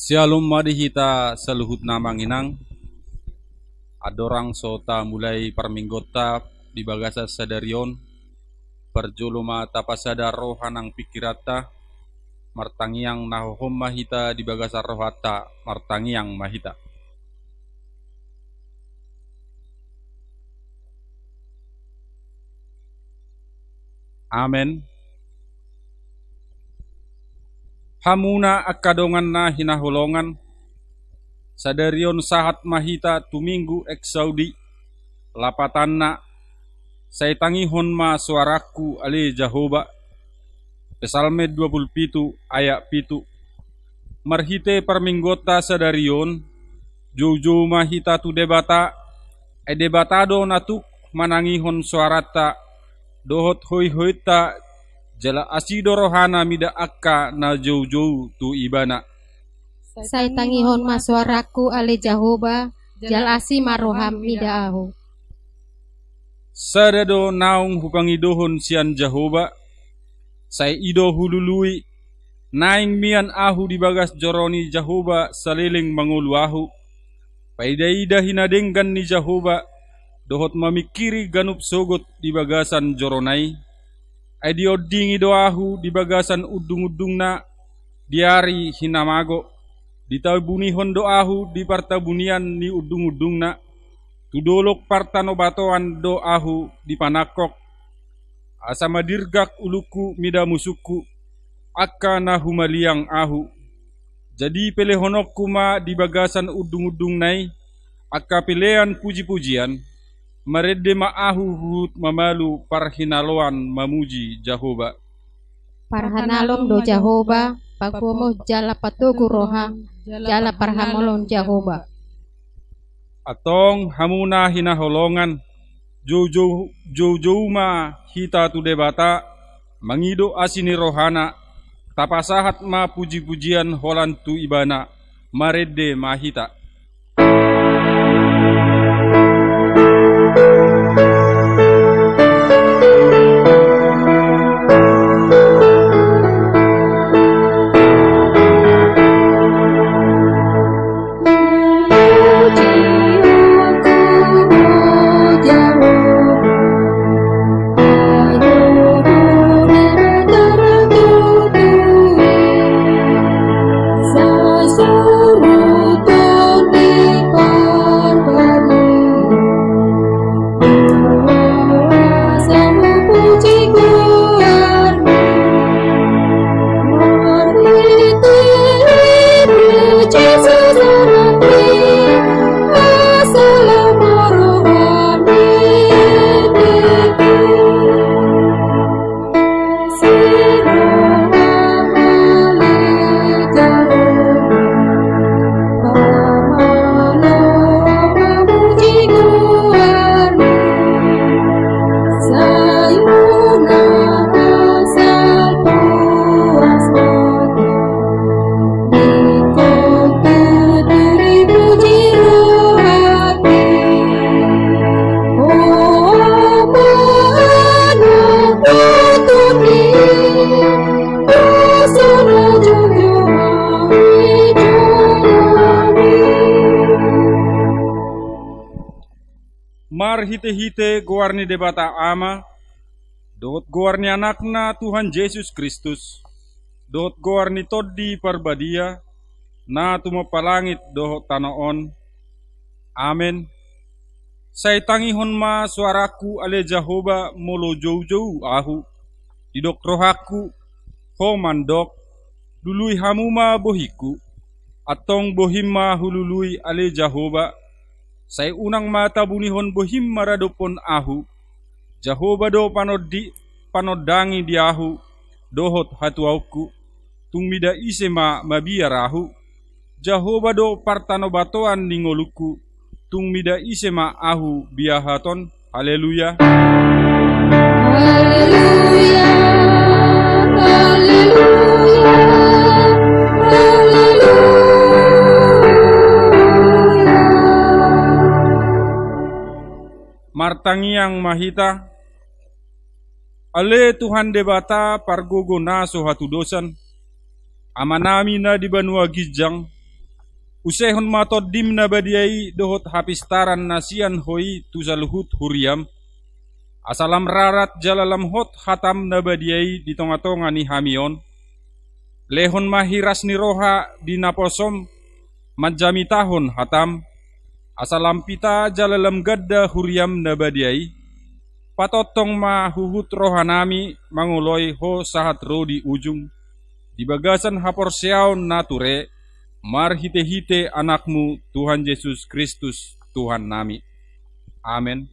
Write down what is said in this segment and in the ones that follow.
Shalom madihita saluhut namang inang. Adorang sota mulai perminggota di bagasa sadarion. Perjuluma tapasada rohanang pikirata. Martangiang nahohom mahita di bagasa rohata. Martangiang mahita. Amen. Hamuna akadongan na hinahulongan, sadarion sahat mahita tuminggu eksaudi, lapatan na, saitangihon ma suaraku ali Jahoba, Pesalme 27 ayat 7, marhite perminggota sadarion, jojo mahita tu debata, debatado natuk manangihon suarata, dohot hoi-hoita, jala asido rohana mida akka na jauh-jauh tu ibana. Sai tangihon masuaraku ale Jahoba, jala asi maroham mida ahu. Sadado naung hupangidohon sian Jahoba, sai ido hulului, naing mian ahu di bagas joroni Jahoba saliling mangulu ahu. Paidaida hinadenggan ni Jahoba, dohot mamikiri ganup sogot di bagasan joronai. Aidio dingi doahu di bagasan udung-udung na diari hinamago ditabunihon doahu di partabunian ni udung-udung na tudolok partanobatoan doahu di panakok asama dirgak uluku mida musuku akka na humaliang ahu jadi pelehonokku ma di bagasan udung-udung nai akka pelean puji-pujian marede ma'ahu hut mamalu parhinaloan mamuji Jahoba. Parhanalom do Jahoba, pagpomo jala patugu roha, jala parhamolon Jahoba. Atong hamuna hinaholongan, jojo ma hita tu debata, mangido asini rohana, tapasahat ma puji-pujian holan tu ibana, marede mahita. Hite-hite goarni debata ama, dot goarni anakna Tuhan Yesus Kristus, dot goarni toddi parbadia, na tumapalangit dohot tanaon. Amen. Say tangihon ma suaraku ale Jahoba molo jauh-jauh ahu, didok rohaku, homandok, dului hamuma bohiku, atong bohimma hulului ale Jahoba, say unang mata bunihon bohim maradopon ahu, Jahoba do panodangi di ahu, dohot hatuauku, tung mida isema mabiarahu, Jehovah do partanobatoan ningoluku, tung mida isema ahu biahaton. Haleluya. Haleluya, haleluya, haleluya. Martangiang mahita, ale Tuhan debata pargogo naso hatudosan, amanami na di banua gijang, usehon matod dim na badiai dohot hapistaran nasian hoi tusaluhut huriam, asalam rarat jalalam hot hatam na badiai di tonga-tonga ni hamion, lehon mahiras ni roha di naposom, majami tahun hatam, asalam pita jalalam gadda huriam na badiai, patotong mahuhut rohanami manguloi ho sahat ro di ujung, di bagasan hapor siaon nature, marhite-hite anakmu Tuhan Yesus Kristus Tuhan nami. Amin.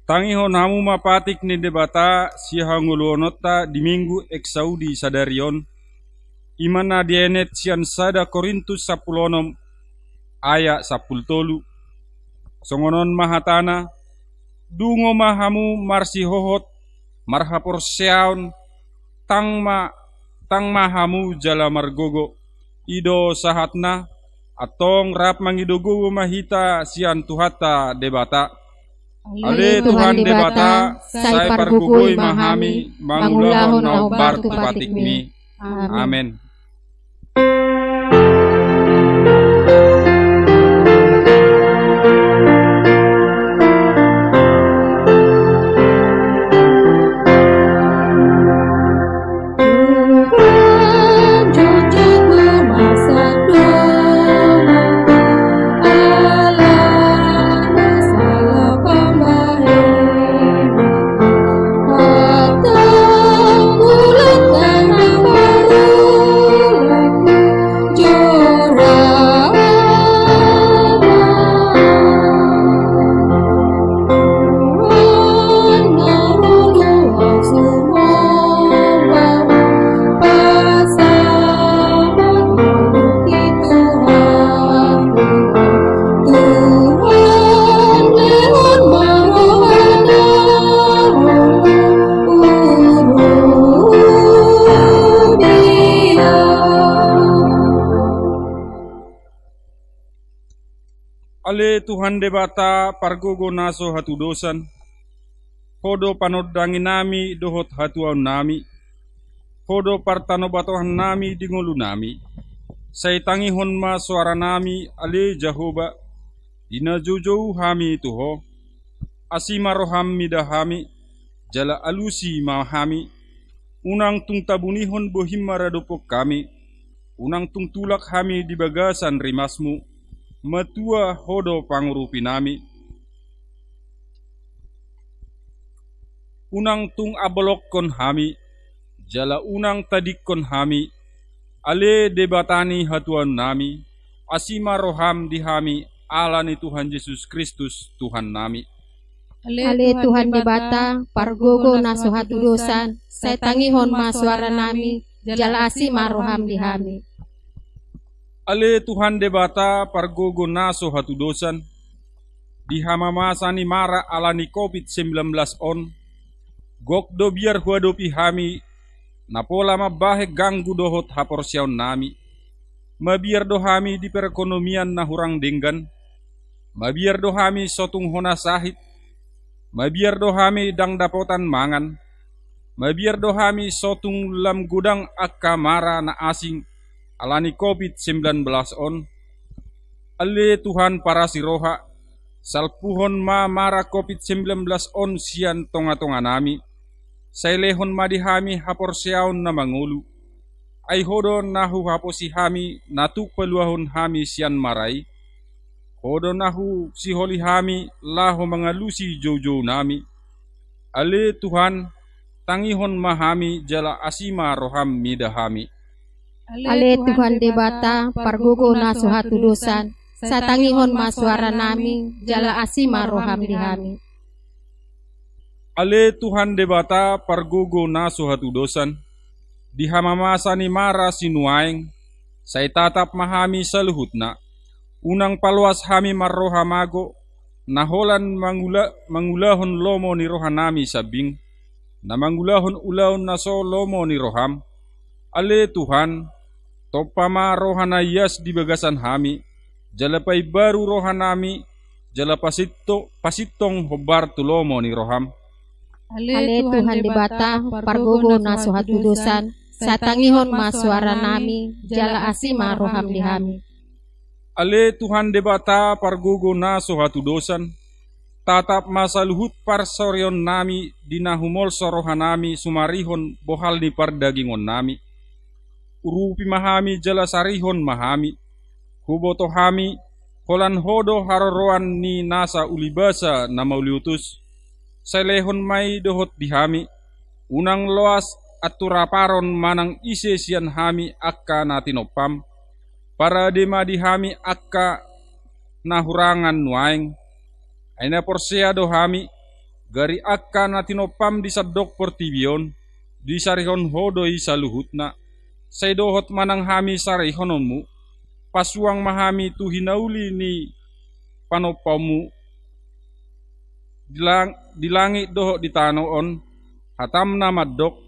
Tangihon hamu mapatik ni debata sihangulonota di minggu eksaudi sadarion imana dienet sian sada Korintus 10 ayat 10 songonon mahatana dungo mahamu marsihohot marhapor seaon tang mahamu jala margogo ido sahatna atong rap mangidogo mahita sian tuhata debata. Ale Tuhan debata, sai pargugoi mahami, mangulahon au bartu patik mi. Amen. Ale Tuhan debata pargogo naso hatudosan, hodo panoddangi nami dohot hatuan nami, hodo partanobatohan nami dingolu nami, say tangihon ma suara nami ale Jehovah, dina jojo hami tuho, asima roham midahami, jala alusi mahami, unang tung tabunihon bohim maradopok kami, unang tung tulak hami di bagasan rimasmu, matua hodo pangurupi nami. Unang tung abolok kon hami, jala unang tadik kon hami, ale debatani hatuan nami, asima roham di hami, ala ni Tuhan Yesus Kristus Tuhan nami. Ale Tuhan debata, pargogo naso hatudosan, saya tangihon ma suara nami, jala asima roham di hami. Ale Tuhan debata pargogo naso hatudosan, di hamamasani mara alani COVID-19 on, gokdo biar huadopi hami, napola mabahe ganggu dohot haporsiaon nami, mabiar dohami di perekonomian na hurang denggan, mabiar dohami sotung hona sahit, mabiar dohami dang dapotan mangan, mabiar dohami sotung lam gudang akka mara na asing alani COVID-19 on. Ale Tuhan para siroha, salpuhon ma mara COVID-19 on sian tonga-tonga nami, sailehon madihami haporseaon na mangulu, ay hodo nahu haposi hami natuk peluahon hami sian maray, hodo nahu siholi hami laho mangalusi jojo nami. Ale Tuhan, tangihon mahami jala asima roham midahami. Ale Tuhan debata pargogo na suhatu dosan, sa tangihon masuara nami, jala asima roham dihami. Ale Tuhan debata pargogo na suhatu dosan, di hamamasa ni mara sinuaing, say tatap mahami sa luhutna, unang paluas hami marrohamago, naholan mangulahon lomo ni rohanami sabing, na mangulahon ulaon na so lomo ni roham. Ale Tuhan, topama rohanayas di bagasan hami, jalapay baru rohanami, jala pasitong hobar tulomo ni roham. Ale Tuhan debata pargogo na suhatu dosan, sa tangihon masuara nami, jala asima roham dihami. Ale Tuhan debata pargogo na suhatu dosan, tatap masa luhut parsoryon nami, dinahumol sorohanami sumarihon bohal ni pardagingon nami. Urupi mahami jala sarihon mahami, huboto hami, holan hodo haroroan ni nasa ulibasa na mauliutus, salehon may dohot dihami, unang loas at turaparon manang ise siyan hami akka natinopam, para dima dihami akka nahurangan nuaing, ay naporseado hami, gari akka natinopam di sadok portibion, di sarihon hodoy sa luhut na, say dohot manang hami sarihonmu, pasuang mahami tu hinauli ni panopamu, di langit doho di tanoon, hatam na maddok,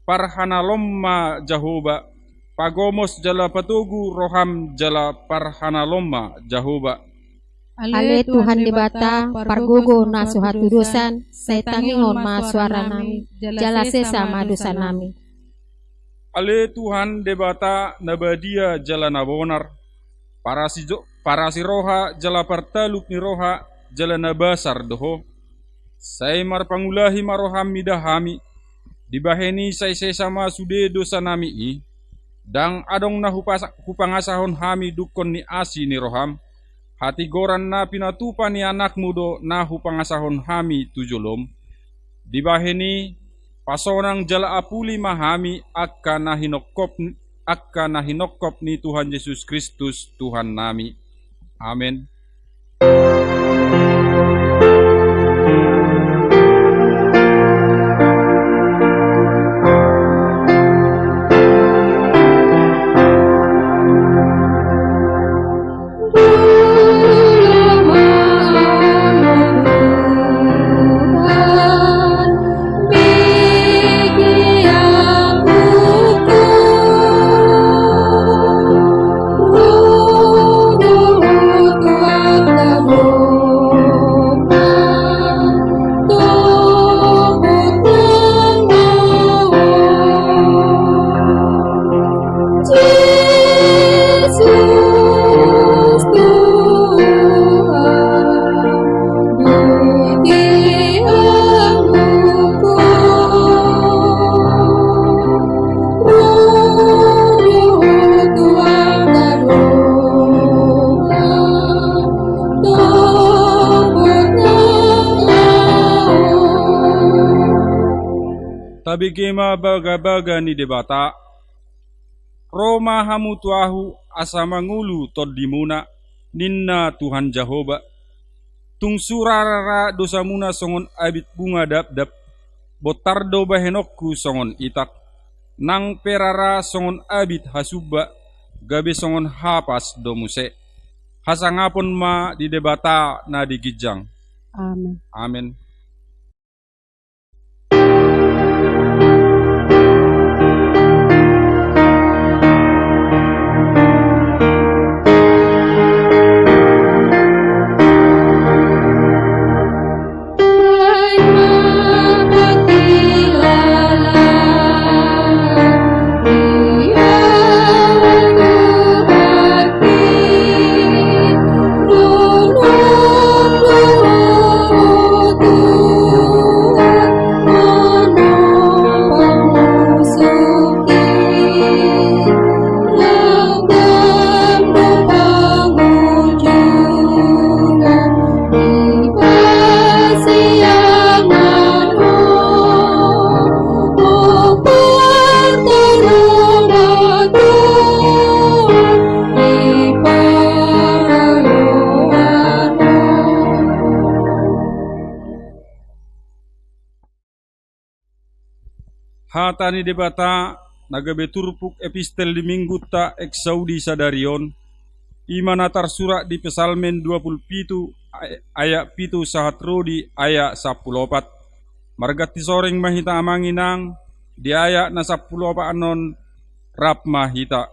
parhanalomma Jahoba, pagomos jala patugu roham jala parhanalomma Jahoba. Ale Tuhan debata pargogo na suhatu dosan, say tangihon masuara nami, jala sesa madusa nami. Ale Tuhan debata nabadia jala nabonar, para si roha jala partaluk ni roha jala nabasar doho, say marpangulahi maroham midahami, dibaheni say sesama sude dosa nami i, dang adong na hupangasahon hami dukon ni asi ni roham, hati goran na pinatupa ni anak mudo na hupangasahon hami tujulom, dibaheni pasonang jala apuli mahami akka nahinokop ni Tuhan Yesus Kristus Tuhan nami. Amen. Tabigema baga-baga ni debata, Roma hamutuahu asa mangulu todimuna, ninna Tuhan Jahoba, tung surarara dosa muna songon abit bunga dap-dap, botardo bahenokku songon itak, nang perara songon abit hasubba, gabe songon hapas domuse, hasangapon ma di debata na digijang. Amen. Amen. hatani debata nagabe turpuk epistel di minggu ta eksaudi sadarion imanatar surat di pesalmen 27 ayat pitu sahat rodi ayat 14 margati soreng mahita amanginang di ayat na 14 anon rap mahita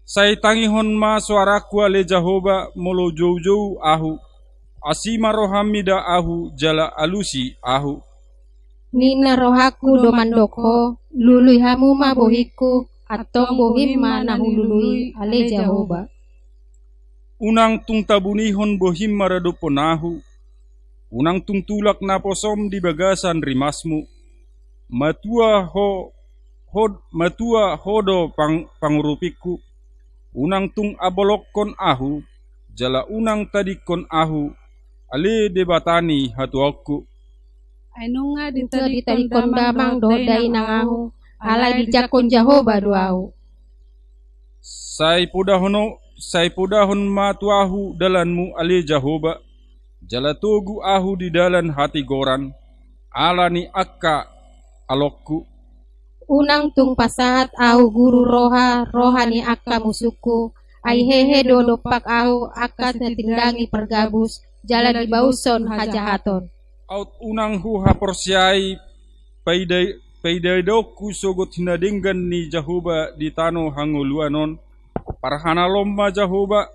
sai tangihon ma suaraku ale Jahoba molo jauh-jauh ahu asima rohamida ahu jala alusi ahu Nina rohaku do mandoko, lului hamu ma bohiku, atong bohim ma nahulului ale Jahoba. Unang tung tabunihon bohim maradoponahu, unang tung tulak na posom di bagasan rimasmu, matua hodo pangurupiku, unang tung abolokon ahu, jala unang tadikon ahu, ale debatani hatuaku. Ainunga ditadikon damang dodai nangahu, alai bijakon Jahoba doau. Sai podahon matuahu dalanmu ale Jahoba, jala togu ahu di dalan hati goran, alani akka alokku. Unang tung pasahat ahu guru rohani akka musuku, ai hehe dodopak ahu akas natindangi pergabus, jalan di bauson hajahaton. Out unang hu haporsiai paiday doku sogot hinadinggan ni Jahoba di tano hanguluanon parhana lomma Jahoba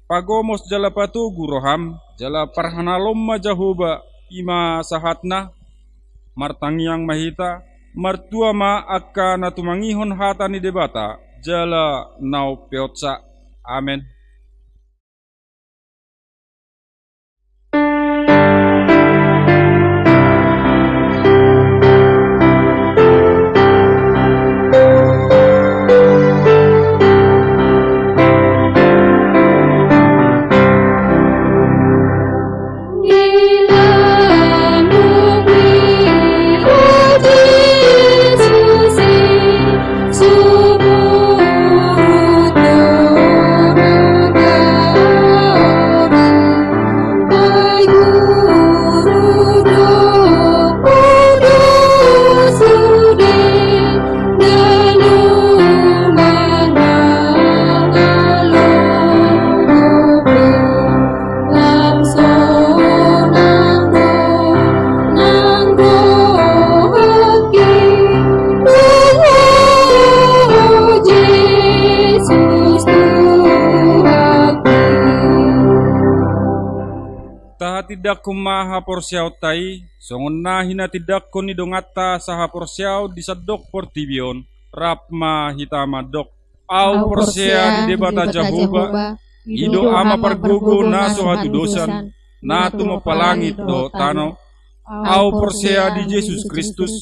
pagomos jala patugu roham jala parhana lomma Jahoba ima sahatna martangiang mahita martua ma akka natumangihon hatani debata jala nau peotsa amen. Tidak kumaha porsiaw tai, songon nahina tidak ko ni dongata saha porsiaw di sadok portibion, rapma hitama dok. Au porsia di debata Jahoba, ido ama pargogo naso hatu dosan, natu mapalangit do tano. Au porsia di Yesus Kristus,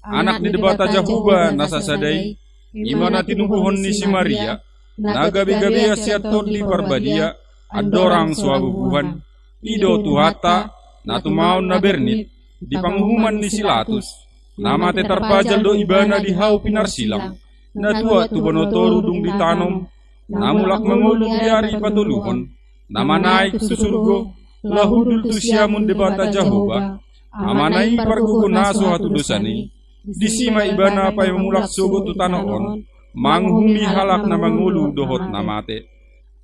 anak di debata Jahoba nasasadai, imana tinubuhon ni si Maria, nagabi-gabi asiaton di parbadia, adorang suabubuhan. Ido tuhata natu maun na bernit di panghuman ni Silatus nama te tarpajal do ibana di hau pinar silang natua tu bonotoru dung ditanom namulak mengulung diari patuluhon nama naik tu surgo lahudul tu siamun debata Jahoba amanai pargugo naso hatu dosani disima ibana pa memulak sogo tu tanoon manghumi halak na mangulu dohot namate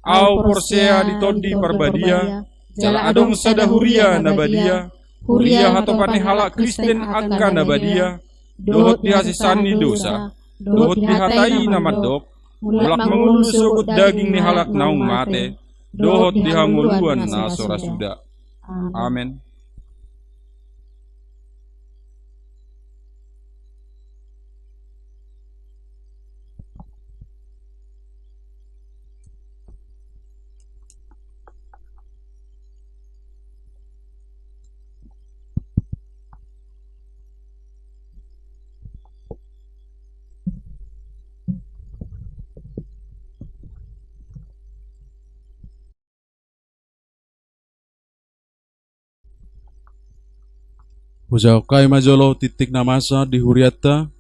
au porsea ditodi parbadia jala adong sada huria nabadia, huria hatopane halak Kristen akka nabadia, dohot dihasisani dosa, dohot dihatai namadok, mulak mengulu sogot daging ni halak naung mate, dohot dihanguluan na sorasuda. Amen. Hujaukai majolo titik namasa di Huriata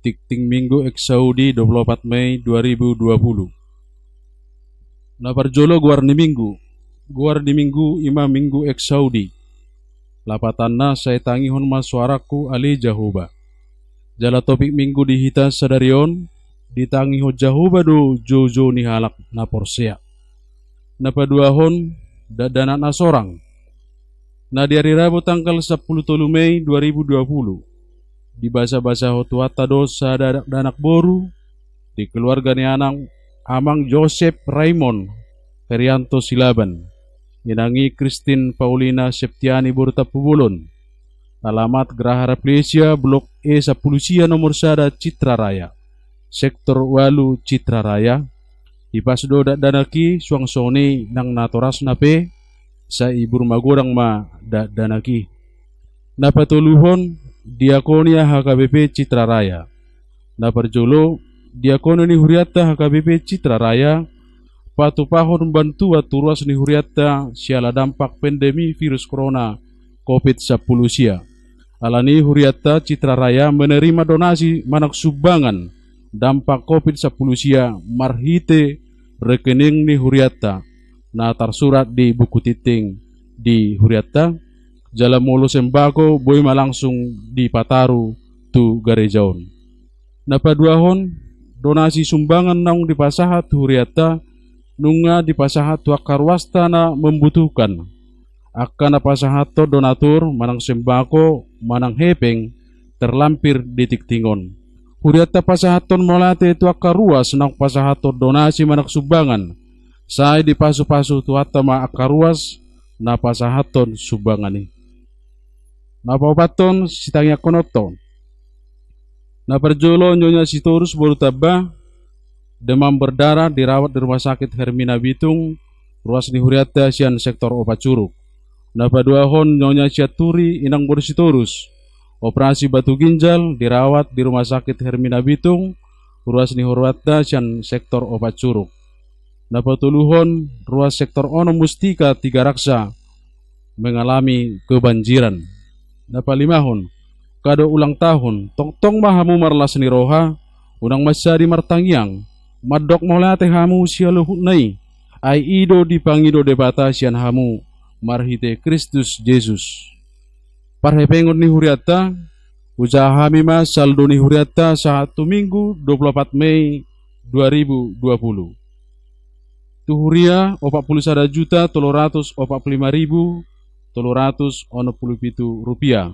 Tikting Minggu Eksaudi 24 Mei 2020 Na parjolo guar ni minggu ima minggu Eksaudi lapatanna saya tangihon ma suaraku ali Jahoba Jala topik minggu dihita sadarion, ditangi ho Jahoba do jojo ni halak na porsea. Napaduahon dadanak na sorang. Na di hari Rabu tanggal 10 Mei 2020, di basa-basa ho tuata dosa danak boru, di keluarga ni anang Amang Joseph Raymond Herianto Silaban, inangi Christine Paulina Septiani Bortapubulon, alamat Graha Raplesia, Blok E 10 nomor 1 Citra Raya, Sektor Walu Citra Raya, di pasdo danaki suang soni nang natoras nape sa ibur magorang ma danaki. Napatuluhon Diakonia HKBP Citra Raya. Naparjolo Diakono ni Huriata HKBP Citra Raya patupahon bantua turuas ni Huriata siala dampak pandemi virus corona COVID-19 sia. Alani Huriata Citra Raya menerima donasi manak sumbangan dampak COVID-19 sia marhite rekening ni Huriata na tersurat di buku titing di Huriata jala molo sembako boy malangsung di Pataru tu Garejaon. Napaduahon donasi sumbangan naung di pasahat Huriata nunga di pasahat tu akarwasta na membutuhkan akan pasahato donatur manang sembako manang hepeng terlampir di tiktingon. Huriata pasahaton molate tu akaruas nang pasahato donasi manak sumbangan sai di pasu-pasu tu atama akaruas na pasahaton sumbangani. Napapaton sitangya konoton. Naparjolo nyonya Sitorus Borutaba demam berdarah dirawat di rumah sakit Hermina Bitung ruas ni Huriata sian sektor Opat Curug. Napaduahon nyonya Siaturi inang Borsitorus operasi batu ginjal dirawat di rumah sakit Hermina Bitung ruas ni Huriata sian sektor Opat Curug. Napatuluhon ruas sektor Ono Mustika Tiga Raksa mengalami kebanjiran. Napalimahon kado ulang tahun tong mahamu marlas ni roha unang masyari martangyang madok molate hamu sia luhut nai ai ido dipangido debata sian hamu marhite Kristus Yesus. Parhepengon ni Huriata usaha mima saldo ni Huriata 1 Minggu 24 Mei 2020. Tuhuria 41.345.317 rupiah.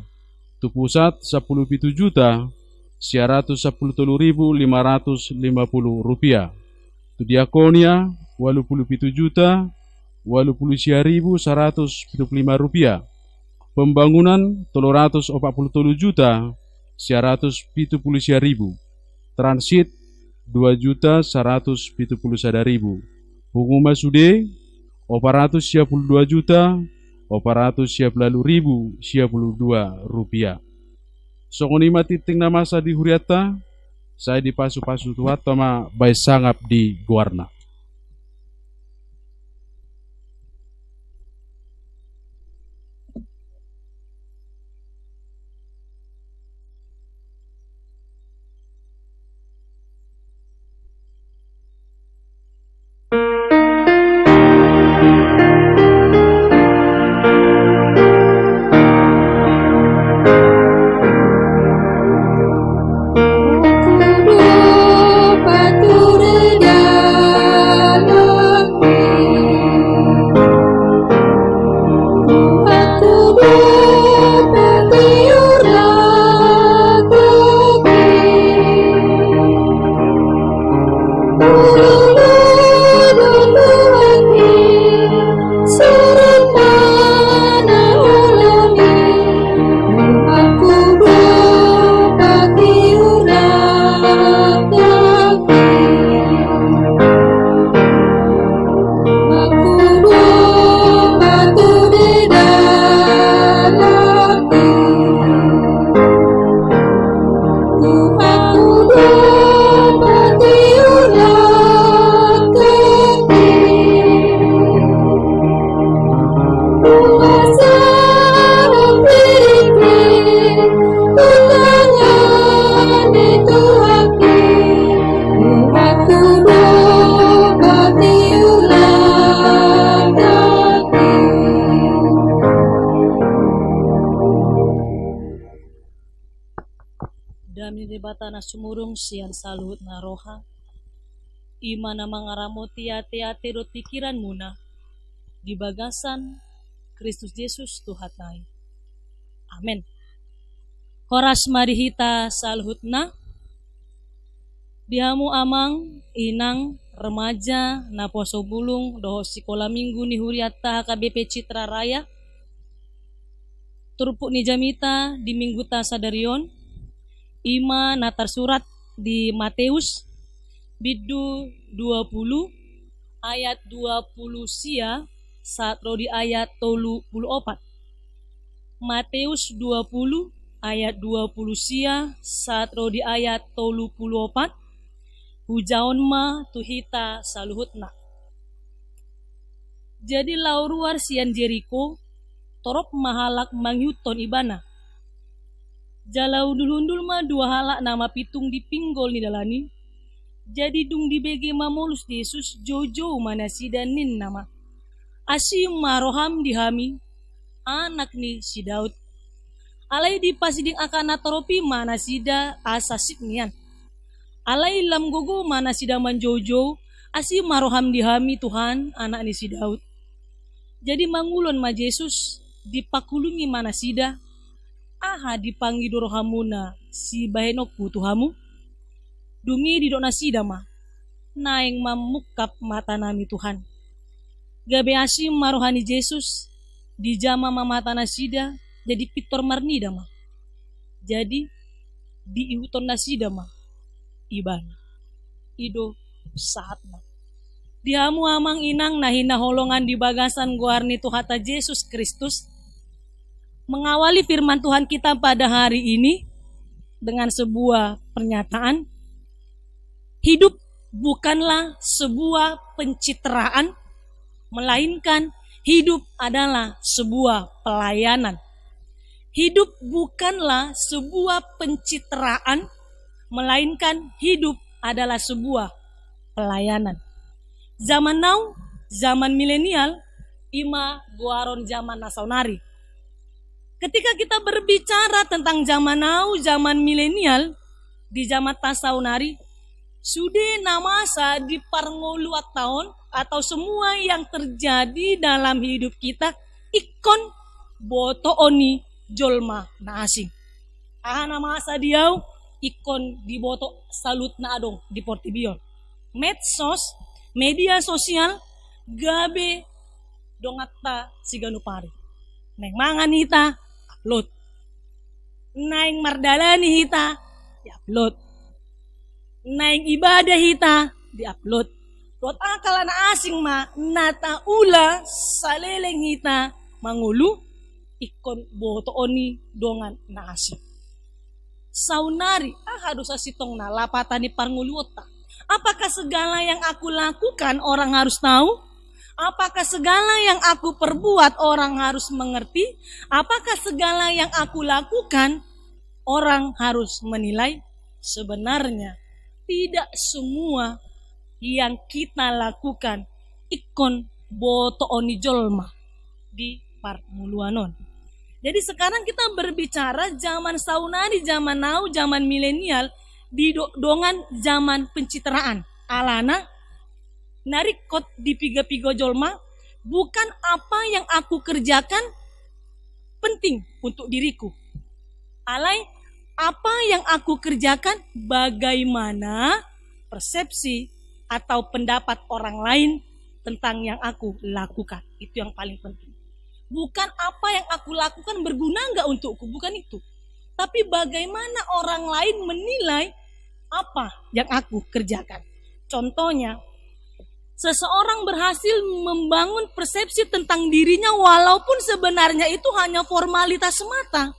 Tu pusat 17.113.550 rupiah. Tu diakonia 87.155.175 rupiah. Pembangunan 347.170.000. Transit 2.171.000. Pengumuman sude 452.412.052 rupiah. Songoni matiting na masa di Huriata, saya di pasu-pasu tuat tama bay sangap di Guarna. ni debatana sumurung sian salut na roha. Ima na mangaramoti ate-ate dot pikiran muna. Di bagasan Kristus Yesus Tuhan nai. Amin. Horas marihita salut na. Dihamu amang, inang, remaja, na poso bulung, doho sekolah minggu ni huriata HKBP Citra Raya. Turpuk ni jamita di minggu ta sadarion. Ima na tersurat di Matius Bidu 20 ayat 20 sia saat di ayat 34. Matius 20 ayat 20 sia saat di ayat 34. Hujaon ma tuhita saluhutna. Jadi lauruar sian Jericho torop mahalak mangyuton ibana. Jalau dulundul ma dua halak nama pitung di pinggol ni dalani. Jadi dung di bege mamolus Yesus jojo mana sidanin nama. Asim maroham dihami anak ni si Daud. Alai di pasiding akana toropi mana sida asasik nian. Alai lam gogo mana sida manjojo asim maroham dihami Tuhan anak ni si Daud. Jadi mangulon ma Yesus dipakulungi mana sida. Aha dipanggil dorohamuna si bahenokku Tuhamu. Dungi di dona sida ma. Naeng mamukap mata nami Tuhan. Gabe asim marohani Yesus di jama mata nasida jadi pitor marnida ma. Jadi di ihuton nasida ma. Iban. Ido saat ma. Dihamu amang inang nahina holongan di bagasan guarni Tuhata Yesus Kristus. Mengawali firman Tuhan kita pada hari ini dengan sebuah pernyataan. Hidup bukanlah sebuah pencitraan, melainkan hidup adalah sebuah pelayanan. Hidup bukanlah sebuah pencitraan, melainkan hidup adalah sebuah pelayanan. Zaman now, zaman milenial, ima guaron zaman nasaunari. Ketika kita berbicara tentang zaman now, zaman milenial, di zaman tasaunari, sudah namasa di parngoluat tahun atau semua yang terjadi dalam hidup kita ikon boto oni jolma na asing. Namasa diau ikon di boto salut na adong di portibion. Medsos, media sosial, gabe dongatta siganupari. Neng mangan hita, upload. Neng mardalani hita, di-upload. Naing ibadah hita di-upload. Rot akala na asing ma nataula saleleng hita mangulu ikon boto oni dongan na asing. Saunari hadusa sitong na lapatan ni parnguluota. Apakah segala yang aku lakukan orang harus tahu? Apakah segala yang aku perbuat orang harus mengerti? Apakah segala yang aku lakukan orang harus menilai? Sebenarnya tidak semua yang kita lakukan ikon boto oni jolma di parmuluanon. Jadi sekarang kita berbicara zaman saunari, zaman now, zaman milenial di dongan zaman pencitraan. Alana narik kot di piga-piga jolma, bukan apa yang aku kerjakan penting untuk diriku. Alai apa yang aku kerjakan, bagaimana persepsi atau pendapat orang lain tentang yang aku lakukan. Itu yang paling penting. Bukan apa yang aku lakukan berguna enggak untukku, bukan itu. Tapi bagaimana orang lain menilai apa yang aku kerjakan. Contohnya, seseorang berhasil membangun persepsi tentang dirinya walaupun sebenarnya itu hanya formalitas semata.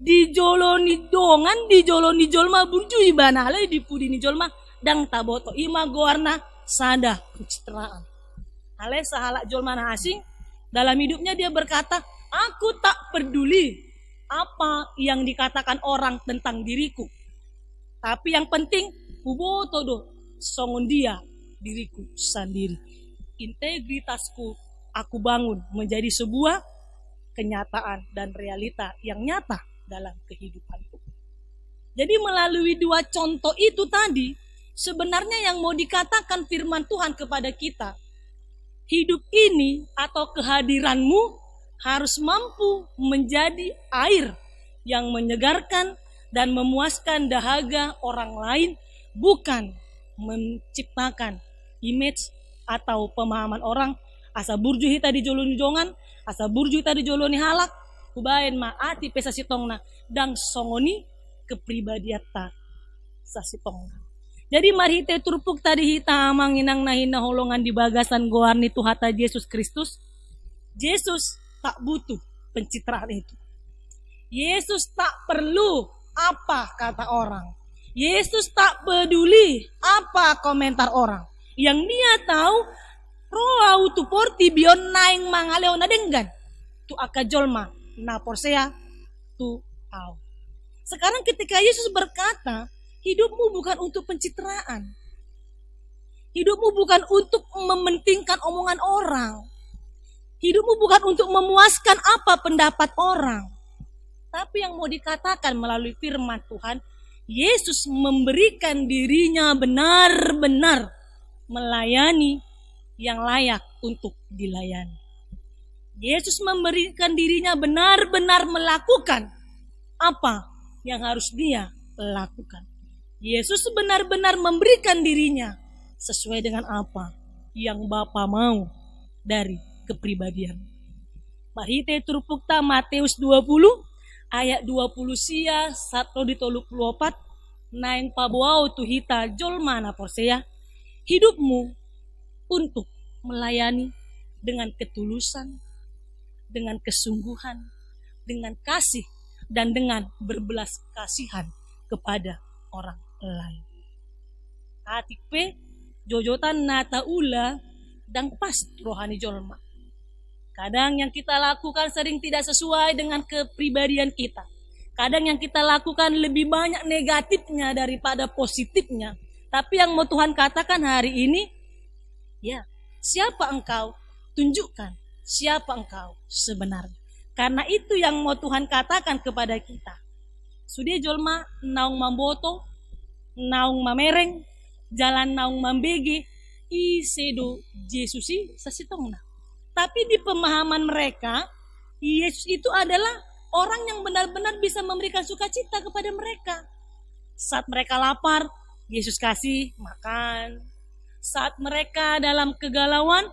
Dijoloni dongan, dijoloni jolma burju ibana alai dipudini jolma dang taboto ima goarna sada pencitraan. Ale sahalak jolma na asing dalam hidupnya dia berkata, aku tak peduli apa yang dikatakan orang tentang diriku. Tapi yang penting huboto do songon dia diriku sendiri. Integritasku aku bangun menjadi sebuah kenyataan dan realita yang nyata dalam kehidupanku. Jadi melalui dua contoh itu tadi, sebenarnya yang mau dikatakan firman Tuhan kepada kita, hidup ini atau kehadiranmu harus mampu menjadi air yang menyegarkan dan memuaskan dahaga orang lain, bukan menciptakan image atau pemahaman orang asa burju hita di joloni jongan, asa burju hita di joloni halak, kubaen maati pesa sitongna dan songoni kepribadiata sasitongna. Jadi mari hita turpuk tadi hita manginang nahina holongan di bagasan goarni Tuhata Yesus Kristus. Yesus tak butuh pencitraan itu. Yesus tak perlu apa kata orang. Yesus tak peduli apa komentar orang. Yang dia tahu roau tu porti bion naing mangaleo na denggan. Tu akajolma na porsea tu au. Sekarang ketika Yesus berkata, hidupmu bukan untuk pencitraan. Hidupmu bukan untuk mementingkan omongan orang. Hidupmu bukan untuk memuaskan apa pendapat orang. Tapi yang mau dikatakan melalui firman Tuhan, Yesus memberikan dirinya benar-benar melayani yang layak untuk dilayani. Yesus memberikan dirinya benar-benar melakukan apa yang harus dia lakukan. Yesus benar-benar memberikan dirinya sesuai dengan apa yang Bapa mau dari kepribadian. Mari kita turpukta Matius 20 ayat 20 sia 1-34 naing pabuau tu hita jolmana porsea. Hidupmu untuk melayani dengan ketulusan, dengan kesungguhan, dengan kasih, dan dengan berbelas kasihan kepada orang lain. Atik pe jojotan nata ula dan pas rohani jolma. Kadang yang kita lakukan sering tidak sesuai dengan kepribadian kita. Kadang yang kita lakukan lebih banyak negatifnya daripada positifnya. Tapi yang mau Tuhan katakan hari ini, ya, siapa engkau? Tunjukkan siapa engkau sebenarnya. Karena itu yang mau Tuhan katakan kepada kita. Sudah jolma naung mamboto, naung mamereng, jalan naung mambege, isedo Yesusi sasitongna. Tapi di pemahaman mereka, Yesus itu adalah orang yang benar-benar bisa memberikan sukacita kepada mereka. Saat mereka lapar, Yesus kasih makan. Saat mereka dalam kegalauan,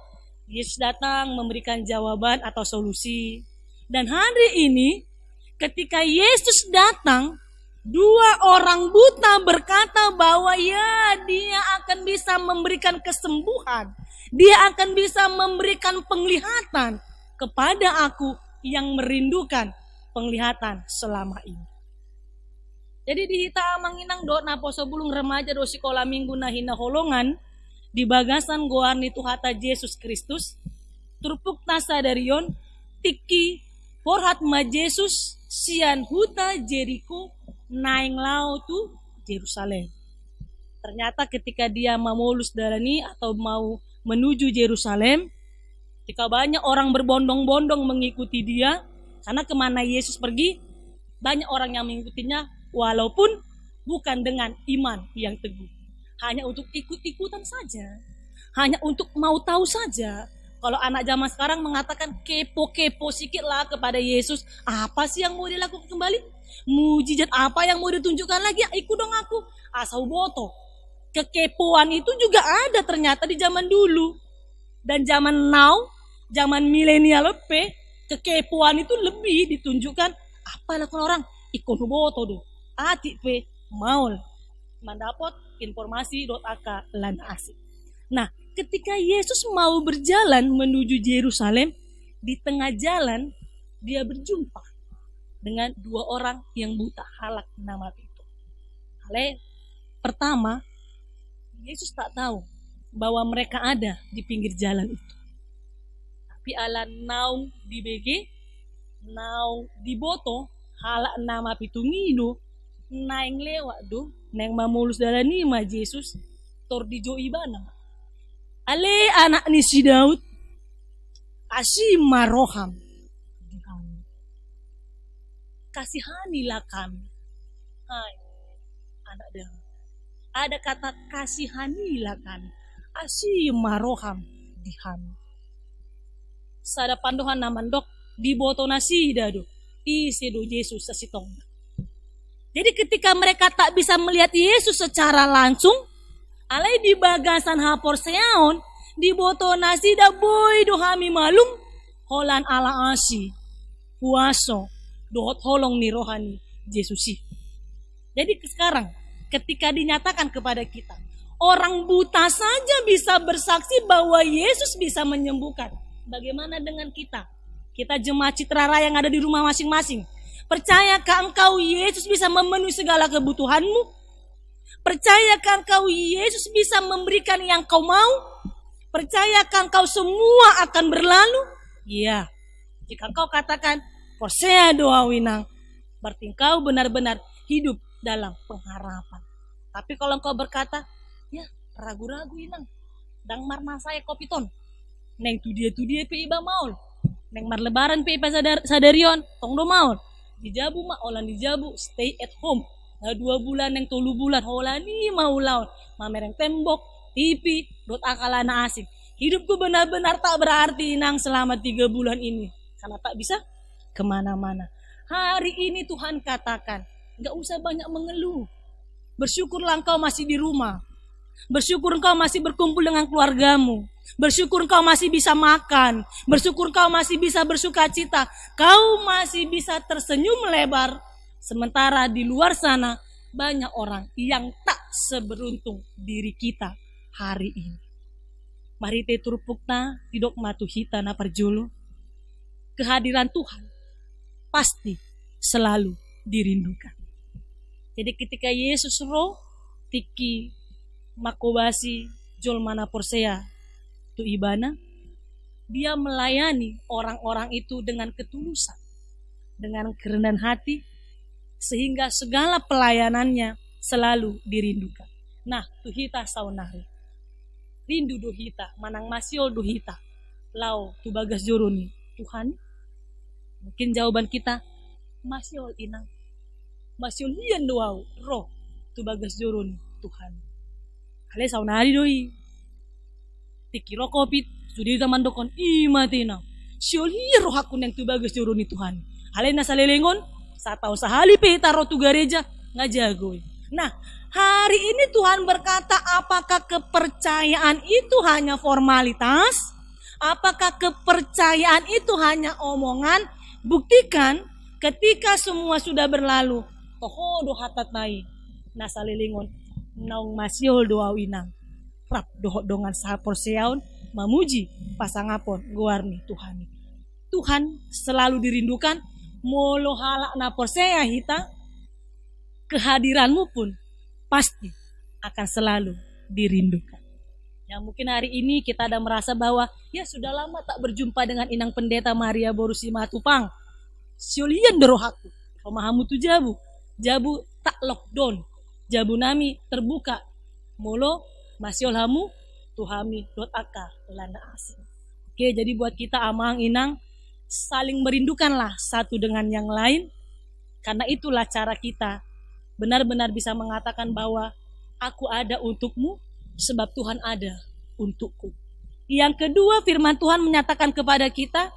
Yesus datang memberikan jawaban atau solusi. Dan hari ini, ketika Yesus datang, dua orang buta berkata bahwa ya, dia akan bisa memberikan kesembuhan. Dia akan bisa memberikan penglihatan kepada aku yang merindukan penglihatan selama ini. Jadi di hita manginang do na poso bulung remaja do sekolah minggu na hina holongan di bagasan goarni Tuhata Yesus Kristus turpuk tasa darion tiki porhat ma Yesus sian huta Jericho naing lau tu Yerusalem. Ternyata ketika dia mamolus darani atau mau menuju Yerusalem, ketika banyak orang berbondong-bondong mengikuti dia, karena kemana Yesus pergi, banyak orang yang mengikutinya, walaupun bukan dengan iman yang teguh. Hanya untuk ikut-ikutan saja, hanya untuk mau tahu saja. Kalau anak zaman sekarang mengatakan kepo-kepo sikit lah kepada Yesus, apa sih yang mau dilakukan kembali? Mujizat apa yang mau ditunjukkan lagi? Ya, ikut dong aku, asal boto. Kekepoan itu juga ada ternyata di zaman dulu. Dan zaman now, zaman milenial pe, kekepoan itu lebih ditunjukkan. Apa lakukan orang? Ikut boto do. Atik pe maul mendapat informasi .ak lan asik. Nah, ketika Yesus mau berjalan menuju Yerusalem, di tengah jalan dia berjumpa dengan dua orang yang buta halak nama itu. Ale pertama, Yesus tak tahu bahwa mereka ada di pinggir jalan itu. Tapi ala naung di BG, naung di boto, halak nama pitungido, naing lewat do, naing mamulus darani ma Yesus, tor di jo ibana. Ale anak ni si Daud, kasih maroham. Kasihanilah kami. Hai. anak dah. Ada kata kasihanilah kan. Asyik maroham diham. Sada pandohan naman dok di boto nasi dadu. Isi do Yesus sesitong. Jadi ketika mereka tak bisa melihat Yesus secara langsung, alai di bagasan hapor seaon, di boto nasi da boy do hami malum, holan ala asi, puaso, dohot holong ni rohani Yesusi. Jadi sekarang ketika dinyatakan kepada kita, orang buta saja bisa bersaksi bahwa Yesus bisa menyembuhkan. Bagaimana dengan kita? Kita jemaat Citra Raya yang ada di rumah masing-masing. Percayakah engkau Yesus bisa memenuhi segala kebutuhanmu? Percayakah engkau Yesus bisa memberikan yang kau mau? Percayakah engkau semua akan berlalu? Iya. Jika engkau katakan, Forsea doa winang, berarti engkau benar-benar hidup dalam pengharapan. Tapi kalau engkau berkata, ya ragu-ragu inang, dang marma saya kopiton, neng tu dia pe iba maul, neng mar lebaran pe iba sadarion, tong do maul, dijabu ma olan dijabu, stay at home, na 2 bulan neng 3 bulan, holani mau laun, mamereng tembok, TV, dot akalana asing. Hidupku benar-benar tak berarti inang selama 3 bulan ini, karena tak bisa kemana-mana. Hari ini Tuhan katakan, gak usah banyak mengeluh. Bersyukurlah engkau masih di rumah. Bersyukur engkau masih berkumpul dengan keluargamu. Bersyukur engkau masih bisa makan. Bersyukur engkau masih bisa bersuka cita. Kau masih bisa tersenyum lebar. Sementara di luar sana banyak orang yang tak seberuntung diri kita hari ini. Mari te turpukna tidok matu hita na parjolo. Kehadiran Tuhan pasti selalu dirindukan. Jadi ketika Yesus roh tiki makobasi jol mana porsea tu ibana, dia melayani orang-orang itu dengan ketulusan, dengan kerendahan hati, sehingga segala pelayanannya selalu dirindukan. Nah, tuhita saunari, rindu dohita, manang masiol dohita, lau tu bagas joroni, Tuhan. Mungkin jawaban kita, masiol inang, masiol lian doau, roh tu bagas joroni, Tuhan. Ale saunari doi, tiki rokopit, sudi zaman dokon imatina. Siol hiya roh aku nang tu bagas joroni Tuhan. Ale nasa lelengon, satau sahali pe taro tu gereja ngajagoy. Nah, hari ini Tuhan berkata, apakah kepercayaan itu hanya formalitas? Apakah kepercayaan itu hanya omongan? Buktikan ketika semua sudah berlalu. Toho do hatat nai nasa lelengon naung masiol doa winang. Rap dohot dongan sahapor seaun mamuji pasangapon guarni Tuhan. Tuhan selalu dirindukan. Molo halak na porsea hita, kehadiranmu pun pasti akan selalu dirindukan. Ya mungkin hari ini kita ada merasa bahwa ya sudah lama tak berjumpa dengan Inang Pendeta Maria Borusi Matupang. Siolian derohaku, romahamu tu jabu tak lockdown, jabu nami terbuka. Molo masiolhamu tuhami .ak landa asing. Oke, jadi buat kita amang inang saling merindukanlah satu dengan yang lain, karena itulah cara kita benar-benar bisa mengatakan bahwa aku ada untukmu sebab Tuhan ada untukku. Yang kedua, firman Tuhan menyatakan kepada kita,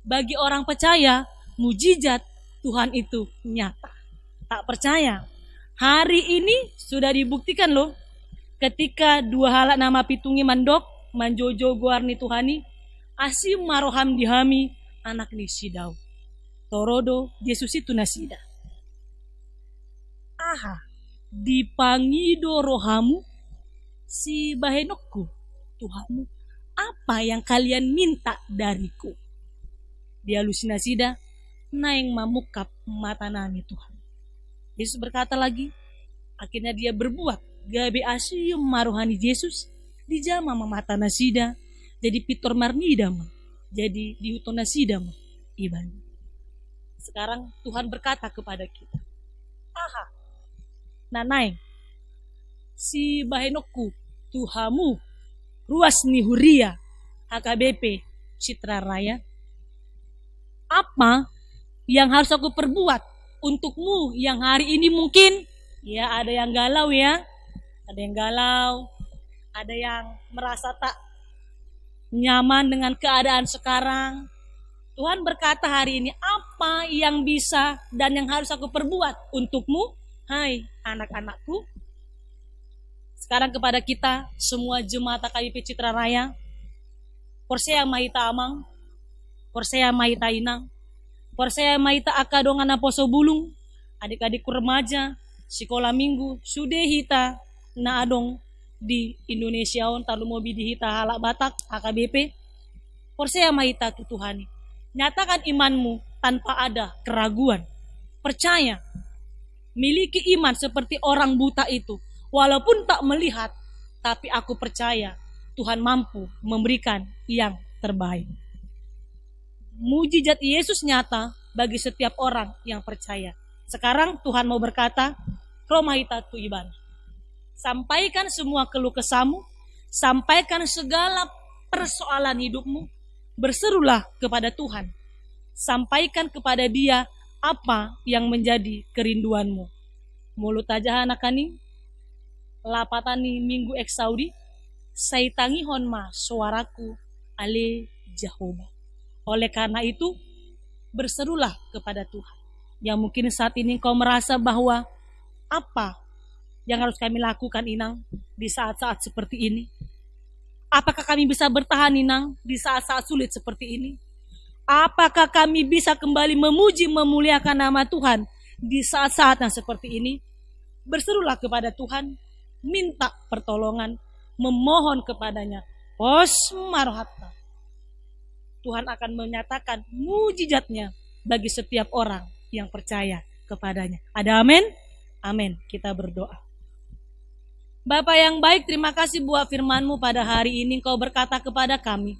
bagi orang percaya, mujizat Tuhan itu nyata. Tak percaya, hari ini sudah dibuktikan loh, ketika 2 halak nama pitungi mandok, manjojo guarni Tuhani, asim maroham dihami, anak ni sidau. Torodo Yesus itu nasida. Aha, dipangido rohamu si bahenokku Tuhanmu, apa yang kalian minta dariku? Dia halusinasida naing mamukap mata nami Tuhan. Yesus berkata lagi, akhirnya dia berbuat gabe asyum maruhani Yesus di jama mata nasida jadi pitor marnida mah, jadi diutona sida mah iban. Sekarang Tuhan berkata kepada kita, aha, nanaing si bahenokku Tuhamu ruas ni huria HKBP Citra Raya, apa yang harus aku perbuat untukmu yang hari ini mungkin Ya, ada yang galau ya. Ada yang galau. Ada yang merasa tak nyaman dengan keadaan sekarang. Tuhan berkata hari ini, apa yang bisa dan yang harus aku perbuat untukmu? Hai anak-anakku. Sekarang kepada kita semua jemaat KBP Citra Raya, Porsea Maita Amang, Porsea Maita Inang, Porsea Maita Akadongana Poso Bulung, adik-adik remaja, sekolah minggu, sudehita, na adong di Indonesia on talu mobi di hita halak Batak AKBP. Porsea Maita Tuhan, nyatakan imanmu tanpa ada keraguan. Percaya, miliki iman seperti orang buta itu. Walaupun tak melihat, tapi aku percaya Tuhan mampu memberikan yang terbaik. Mujizat Yesus nyata bagi setiap orang yang percaya. Sekarang Tuhan mau berkata, Romahita tu iban. Sampaikan semua keluh kesahmu, sampaikan segala persoalan hidupmu, berserulah kepada Tuhan. Sampaikan kepada Dia apa yang menjadi kerinduanmu. Mulut aja anakani, lapatani minggu eksaudi, saitangi honma suaraku ale Jehovah. Oleh karena itu, berserulah kepada Tuhan. Yang mungkin saat ini kau merasa bahwa apa yang harus kami lakukan Inang di saat-saat seperti ini? Apakah kami bisa bertahan Inang di saat-saat sulit seperti ini? Apakah kami bisa kembali memuji memuliakan nama Tuhan di saat-saat yang seperti ini? Berserulah kepada Tuhan, minta pertolongan, memohon kepadanya. Osmarohatta. Tuhan akan menyatakan mujizatnya bagi setiap orang yang percaya kepadanya. Ada amin? Amin. Kita berdoa. Bapa yang baik, terima kasih buat firman-Mu pada hari ini. Kau berkata kepada kami,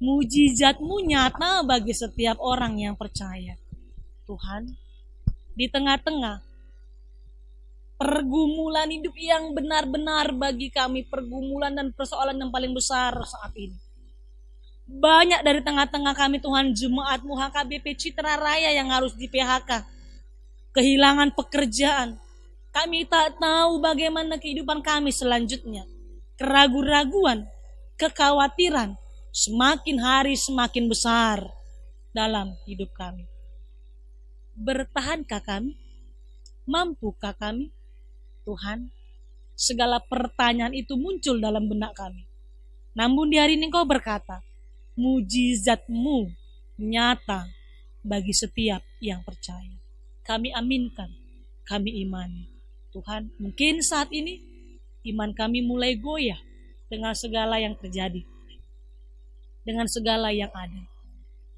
mujizat-Mu nyata bagi setiap orang yang percaya. Tuhan, di tengah-tengah pergumulan hidup yang benar-benar bagi kami, pergumulan dan persoalan yang paling besar saat ini. Banyak dari tengah-tengah kami Tuhan, jemaat-Mu HKBP Citra Raya yang harus di PHK. Kehilangan pekerjaan. Kami tak tahu bagaimana kehidupan kami selanjutnya. Keraguan-raguan, kekhawatiran, semakin hari semakin besar dalam hidup kami. Bertahankah kami? Mampukah kami? Tuhan, segala pertanyaan itu muncul dalam benak kami. Namun di hari ini Kau berkata, mujizat-Mu nyata bagi setiap yang percaya. Kami aminkan, kami imani. Tuhan, mungkin saat ini iman kami mulai goyah dengan segala yang terjadi, dengan segala yang ada.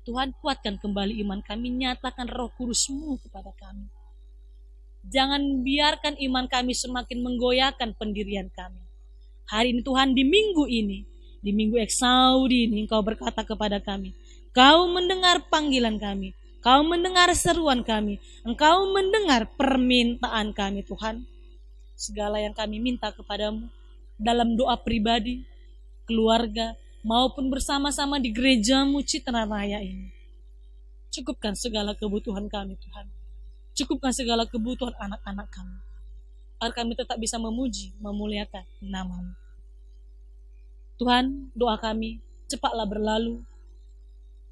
Tuhan, kuatkan kembali iman kami, nyatakan Roh Kudus-Mu kepada kami. Jangan biarkan iman kami semakin menggoyahkan pendirian kami. Hari ini Tuhan, di minggu ini, di minggu Eksaudi ini, Engkau berkata kepada kami, Kau mendengar panggilan kami, Kau mendengar seruan kami, Engkau mendengar permintaan kami Tuhan. Segala yang kami minta kepadamu, dalam doa pribadi, keluarga, maupun bersama-sama di gereja-Mu Citra Raya ini. Cukupkan segala kebutuhan kami Tuhan. Cukupkan segala kebutuhan anak-anak kami, agar kami tetap bisa memuji, memuliakan nama-Mu. Tuhan, doa kami, cepatlah berlalu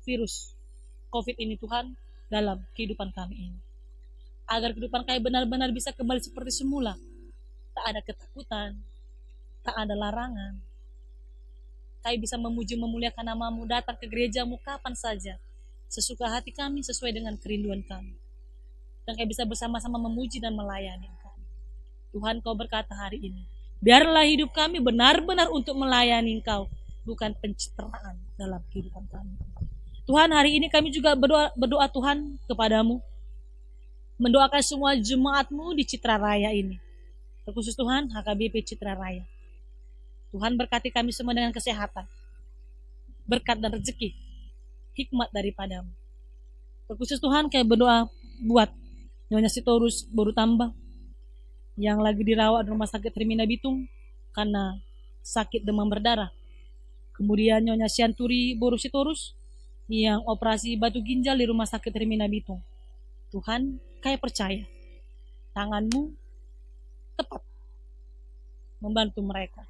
virus COVID ini Tuhan, dalam kehidupan kami ini. Agar kehidupan kami benar-benar bisa kembali seperti semula. Tak ada ketakutan, tak ada larangan. Kami bisa memuji, memuliakan nama-Mu, datang ke gereja-Mu kapan saja, sesuka hati kami, sesuai dengan kerinduan kami. Dan kami bisa bersama-sama memuji dan melayani Engkau. Tuhan, Kau berkata hari ini, biarlah hidup kami benar-benar untuk melayani Engkau, bukan pencitraan dalam kehidupan kami. Tuhan, hari ini kami juga berdoa Tuhan kepadamu, mendoakan semua jemaat-Mu di Citra Raya ini, terkhusus Tuhan HKBP Citra Raya. Tuhan, berkati kami semua dengan kesehatan, berkat dan rezeki, hikmat daripadamu. Terkhusus Tuhan, kami berdoa buat Nyonya Sitorus baru tambah yang lagi dirawat di rumah sakit Hermina Bitung karena sakit demam berdarah. Kemudian Nyonya Sianturi Boru Sitorus yang operasi batu ginjal di rumah sakit Hermina Bitung. Tuhan, kami percaya tangan-Mu tepat membantu mereka.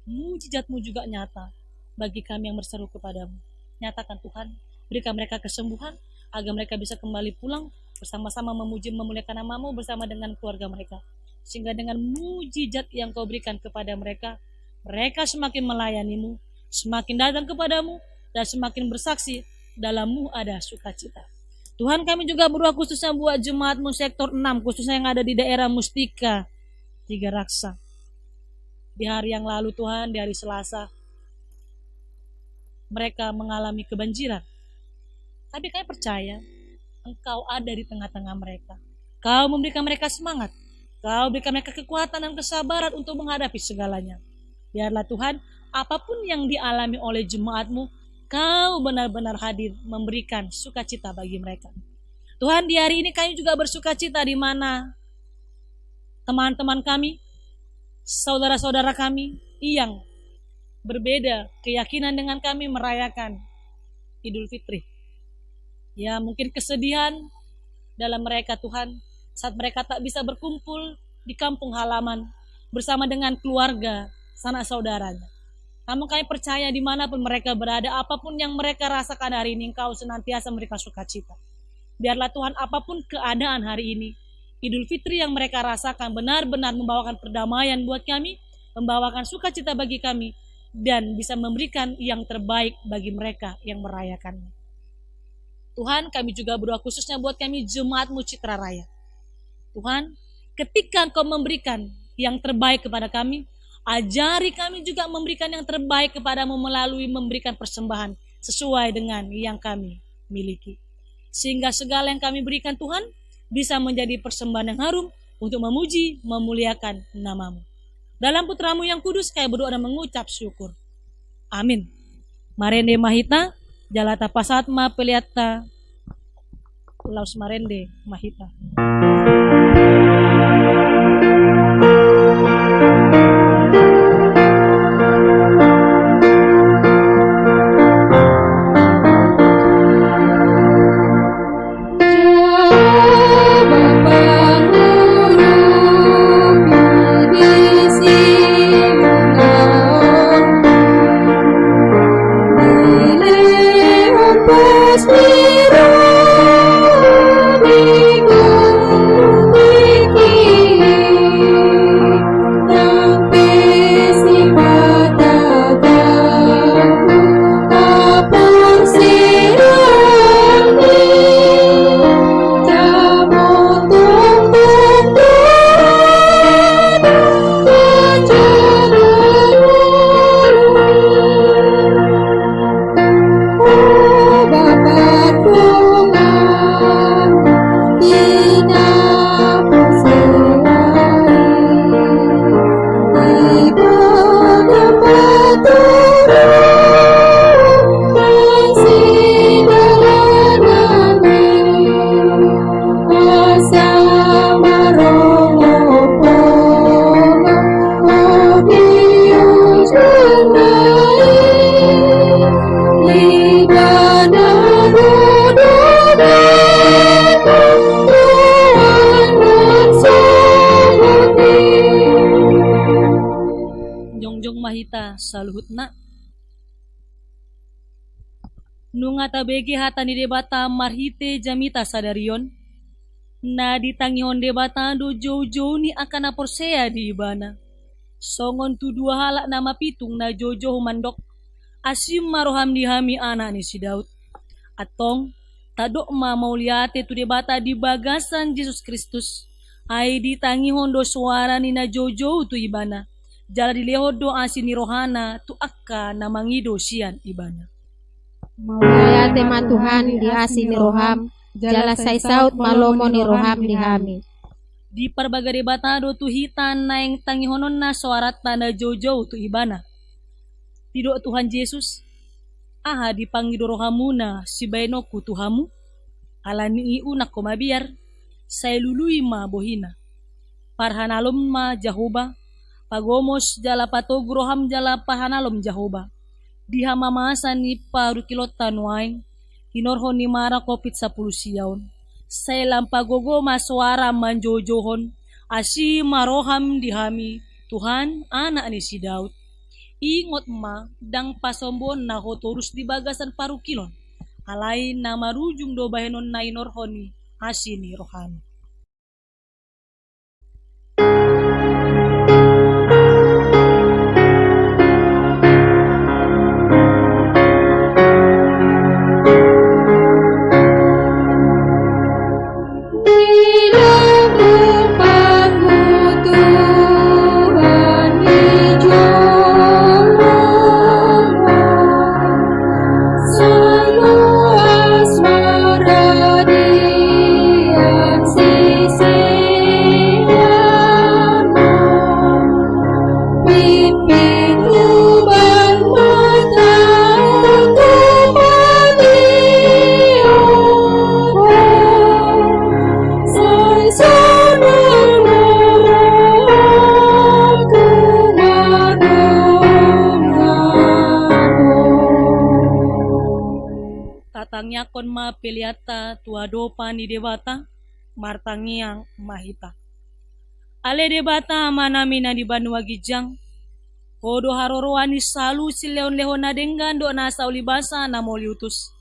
Mujizat-Mu juga nyata bagi kami yang berseru kepadamu. Nyatakan Tuhan, berikan mereka kesembuhan agar mereka bisa kembali pulang bersama-sama memuji memuliakan nama-Mu bersama dengan keluarga mereka. Sehingga dengan mujizat yang Kau berikan kepada mereka, mereka semakin melayani-Mu, semakin datang kepadamu, dan semakin bersaksi dalam-Mu ada sukacita. Tuhan, kami juga berdoa khususnya buat jemaat-Mu sektor 6, khususnya yang ada di daerah Mustika, Tiga Raksa. Di hari yang lalu Tuhan, di hari Selasa, mereka mengalami kebanjiran. Tapi kami percaya Engkau ada di tengah-tengah mereka. Kau memberikan mereka semangat. Kau berikan mereka kekuatan dan kesabaran untuk menghadapi segalanya. Biarlah Tuhan, apapun yang dialami oleh jemaat-Mu, Kau benar-benar hadir memberikan sukacita bagi mereka. Tuhan, di hari ini kami juga bersukacita di mana teman-teman kami, saudara-saudara kami yang berbeda keyakinan dengan kami merayakan Idul Fitri. Ya, mungkin kesedihan dalam mereka Tuhan, saat mereka tak bisa berkumpul di kampung halaman bersama dengan keluarga, sanak saudaranya. Namun kami percaya dimanapun mereka berada, apapun yang mereka rasakan hari ini, Engkau senantiasa memberikan sukacita. Biarlah Tuhan, apapun keadaan hari ini, Idul Fitri yang mereka rasakan benar-benar membawakan perdamaian buat kami, membawakan sukacita bagi kami, dan bisa memberikan yang terbaik bagi mereka yang merayakannya. Tuhan, kami juga berdoa khususnya buat kami jemaat-Mu Citra Raya. Tuhan, ketika Engkau memberikan yang terbaik kepada kami, ajari kami juga memberikan yang terbaik kepadamu melalui memberikan persembahan sesuai dengan yang kami miliki. Sehingga segala yang kami berikan Tuhan bisa menjadi persembahan yang harum untuk memuji, memuliakan nama-Mu. Dalam putra-Mu yang kudus kami berdoa dan mengucap syukur. Amin. Marende Mahita, Jalata Pasatma Peliata, Laus Marende Mahita. Saluhutna nungata bege hatani debata marhite jamita sadarion na ditangihon debata do jojo ni akan aporsea di ibana songon tu dua halak nama pitung na jojo mandok asim maroham dihami anak ni si Daud atong tadok ma mauliate tu debata di bagasan Yesus Kristus ai ditangihon do suara ni na jojo tu ibana jala dileho doa sini rohana tu akka namangido sian ibana. Maulayate ma Tuhan di asini roham, jala say saut malomo ni roham di hami. Di parbagare batado tu hitan na yang tangihonon na suarat na jojo tu ibana. Tido Tuhan Yesus, aha dipangido rohamuna si bainoku Tuhamu, alani iu na komabiar, say lului ma bohina. Parhanalom ma Jahoba, pagomos jala patogroham jala pahanalom Jahoba. Diha mamasan ni parukilotan wain, kinorhon ni mara kopit 10 siyaon. Sailam pagogo masuara manjojohon, Asi maroham dihami Tuhan anak ni si Daud. Ingot ma dang pasombon na hotorus di bagasan parukilon. Alai nama rujung do bahenon na inorhoni asini rohani. Tatangnya kon ma peliata tua dopa ni debata martangiang mahita. Ale debata manami na di Banua Gijang. Kodo haroroani salu sileon lehon na denggan do na sauli basa na moliutus.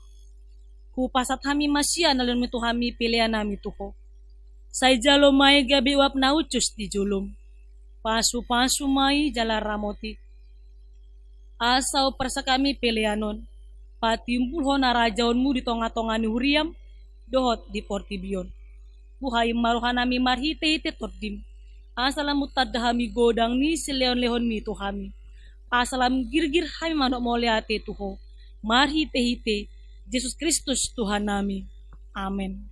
Ku pasat hami masya nalun mitu hami pilihan nami tuho. Say jalo mai gabi wap na ucus di julum. Pasu-pasu mai jala ramoti. Asau persa kami pilihanon. Patimpul ho na rajaonmu di tonga-tonga ni huriam. Dohot di portibion. Buhay maruhanami marhite-hite tordim. Asalam mutadahami godang ni sileon lehon mi tuhami. Asalam girgir hami manok moleate tuho. Marhite-hite. Yesus Kristus Tuhan nami. Amin.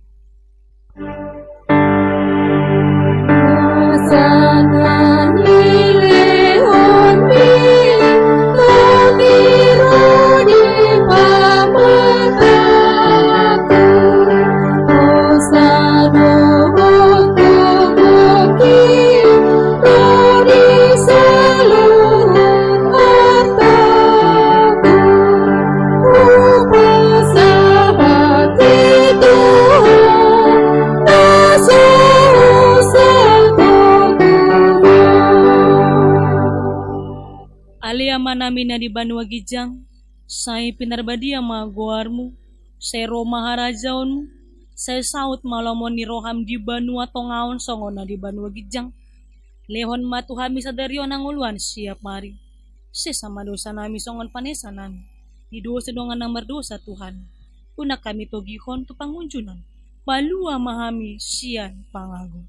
Aliama namin na di Banua Gijang, say pinarbadia mga guarmu, say Roma harajaon, say saut malamon ni Roham di Banua tongaon songon na di Banua Gijang. Lehon matuhami sa daryon ang uluan siap mari. Se sama dosa nami songon panesa nami. Di dosa dongan na merdosa Tuhan. Una kami togihon to pangunjunan. Palua mahami siyan pangago.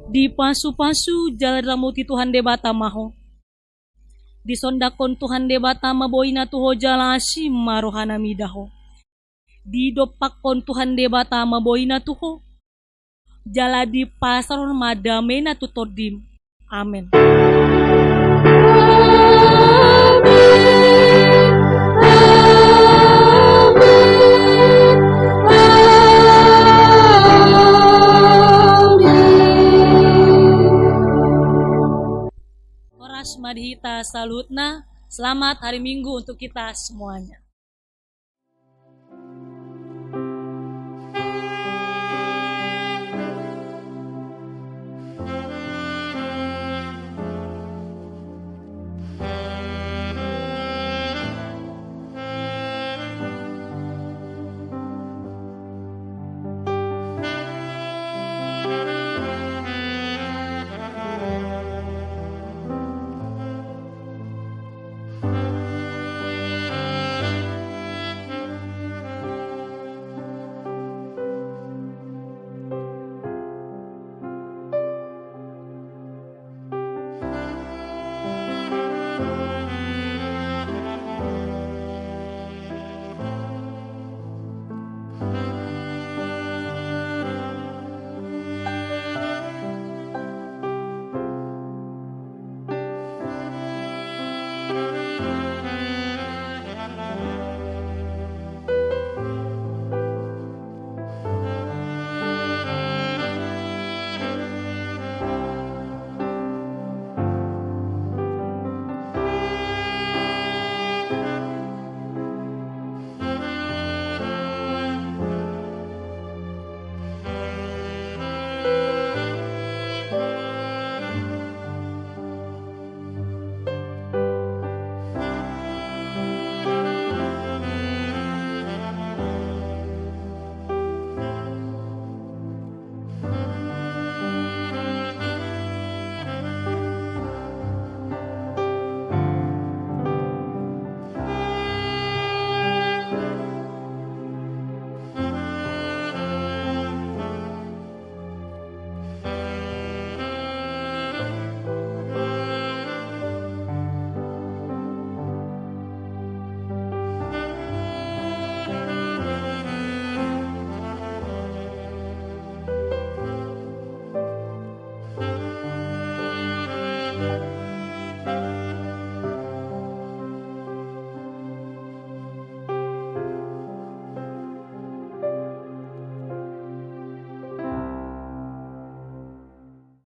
Di pasu-pasu jalan ramuti Tuhan debata maho. Di sondakon Tuhan debata maboina tuho jalasi marohana midaho. Di dopakon Tuhan debata maboina tuho. Jala di pasaron madamena tutodim. Amin. Madhita salutna, selamat hari Minggu untuk kita semuanya.